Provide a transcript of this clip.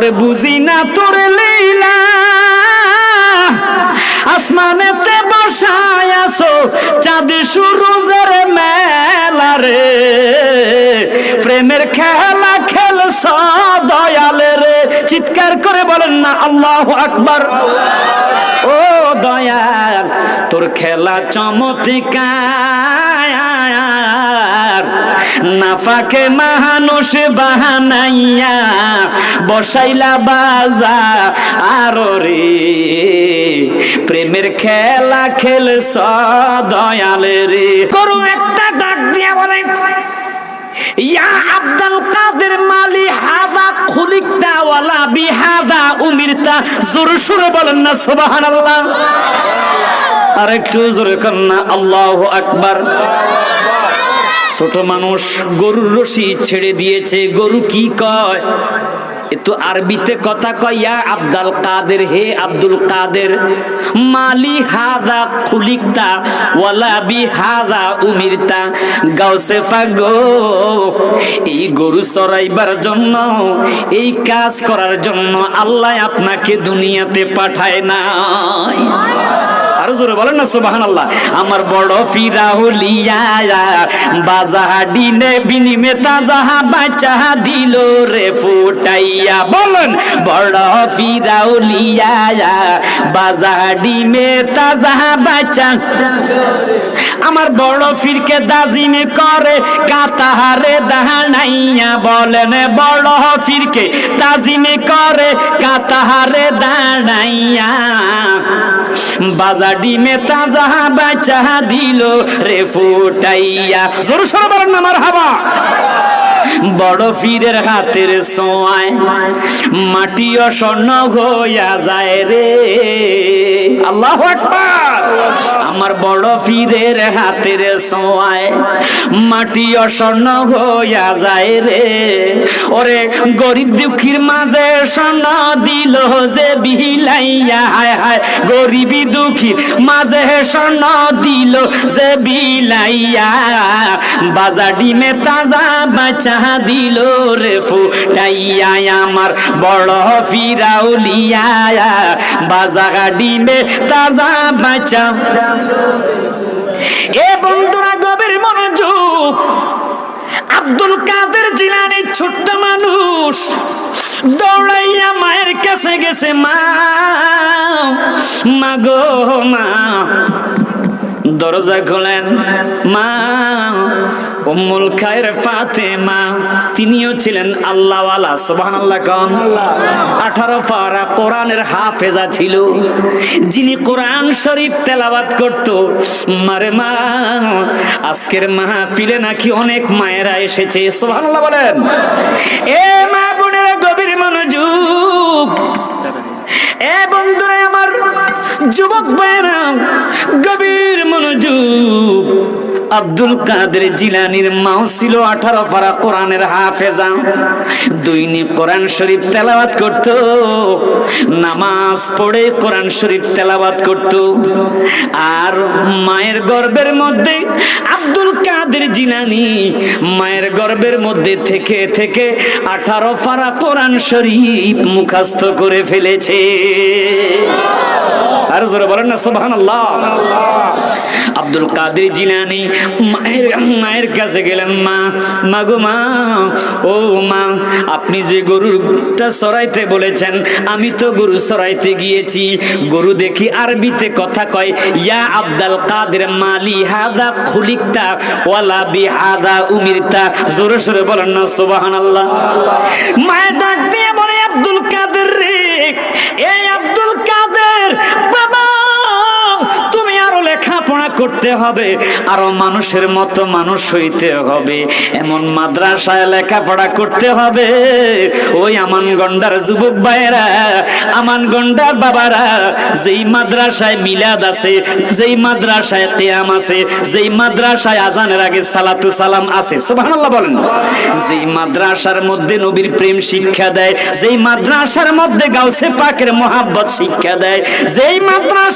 ওরে বুঝি না তোর লীলা, আসমানেতে বসায় আছো চাঁদ সূরজের মেলা রে, প্রেমের খেলা খেলছ দয়ালে রে। চিৎকার করে বলেন না আল্লাহু আকবার। ও দয়াল তোর খেলা চমৎকার, নাফাকে মানুষ বাহানাইয়া বসাইলা বাজা আর রে, প্রেমের খেলা খেলছ দয়ালে রে। করু একটা ডাক দিয়া বলে ইয়া আব্দুল কাদের মালি হাযা খুলিকতা ওয়ালা বিহাযা উমিরতা। জোর সুরে বলেন না সুবহানাল্লাহ। আর একটু জোরে কর না আল্লাহু আকবার। ছোট মানুষ গরুর রশি ছেড়ে দিয়েছে, গরু কি কয়? একটু আরবিতে কথা কয়, ইয়া আব্দুল কাদের, হে আব্দুল কাদের, মালি হাযা খুলিকতা ওয়ালা বিহাযা উমিরতা। গাউসে পাক গো, এই গরু চরাইবার জন্য, এই কাজ করার জন্য আল্লাহ আপনাকে দুনিয়াতে পাঠায় নাই। আর জোরে বলেন না সুবহানাল্লাহ। আমার বড় ফিরাউলিয়া বাজাহাডিনে বিনিমে তাজাহা বাচ্চা দিল রে ফুটাইয়া। বলেন বড় ফিরাউলিয়া বাজাহাডিনে তাজাহা বাচ্চা, আমার বড় ফিরকে দাজিমে করে কাতাহারে দাহানাইয়া। বলেন বড় ফিরকে তাজিমে করে কাতাহারে দাঁড়াইয়া, বাজা ডিমে তাজা বাচ্চা দিল রে ফুটাইয়া। জোর সরে বলেন না মারহাবা। বড় পীরের হাতের ছোঁয়ায় মাটিও স্বর্ণ হইয়া যায় রে। আল্লাহু আকবার। আমার বড় পীরের হাতের ছোঁয়ায় মাটিও স্বর্ণ হইয়া যায় রে। ওরে গরিব দুঃখীর মাঝে স্বর্ণ দিল যে বিলাইয়া, হায় হায় গরিবি দুঃখীর মাঝে স্বর্ণ দিল যে বিলাইয়া, বাজা ডিমে তাজা বাচ্চা দিল রে ফুটাইয়া। আমার বড় ফিরাউলিয়া বাজা ডিমে তাজা বাচ্চা। এ বন্ধুরা গভীর মনোযোগ, আব্দুল কাদের জিলানী ছোট্ট মানুষ দৌড়াইয়া মায়ের কাছে গেছে, মা মাগো মা। দরজা খোলেন মা। উম্মুল খায়ের ফাতেমা, তিনিও ছিলেন আল্লাহওয়ালা। সুবহানাল্লাহ কোন? 18 পারা কোরআনের হাফেজা ছিল, যিনি কোরআন শরীফ তেলাওয়াত করত। মারে মা, আজকের মাহফিলে নাকি অনেক মায়েরা এসেছে। সুবহানাল্লাহ বলেন। এ মা বোনেরা গভীর মনোযোগ, এ বন্ধুরা আমার যুবক ভাইরা গভীর মনোযোগ। আব্দুল কাদের জিলানীর মাও ছিল 18 পারা কোরআনের হাফেজা। দৈনিক কোরআন শরীফ তেলাওয়াত করত, নামাজ পড়ে কোরআন শরীফ তেলাওয়াত করত। আর মায়ের গর্ভের মধ্যে আব্দুল কাদের জিলানী মায়ের গর্ভের মধ্যে থেকে থেকে 18 পারা কোরআন শরীফ মুখস্থ করে ফেলেছে। আর জোরে বলেন না সুবহানাল্লাহ। আব্দুল কাদের জিলানী মায়ের কাছে গেলেন, মা মাগো মা, ও মা, আপনি যে গরুটা চড়াইতে বলেছেন, আমি তো গরু চড়াইতে গিয়েছি। গরু দেখি আরবিতে কথা কয়, ইয়া আব্দুল কাদের মালি হাদা খুলিকতা ওয়ালা বিহাদা উমিরতা। জোরে সোরে বলেন না সুবহানাল্লাহ। মায়ের ডাক দিয়ে বলে, আব্দুল কাদের রে, এই আব্দুল কাদের বাবা, তুমি আরো লেখাপড়া করতে হবে, আরো মানুষের মতো মানুষ হইতে হবে, এমন মাদ্রাসায় লেখাপড়া করতে হবে। ওই আমানগন্ডার যুবক ভাইয়েরা, আমানগন্ডার বাবারা, যেই মাদ্রাসায় মিলাদ আছে, যেই মাদ্রাসায় কিয়াম আছে, যেই মাদ্রাসায় আজানের আগে সালাতু সালাম আছে, সুবহানাল্লাহ বলেন, যেই মাদ্রাসার মধ্যে নবীর প্রেম শিক্ষা দেয়, যেই মাদ্রাসার মধ্যে গাউসে পাকের মহব্বত শিক্ষা দেয়, যেই মাদ্রাসা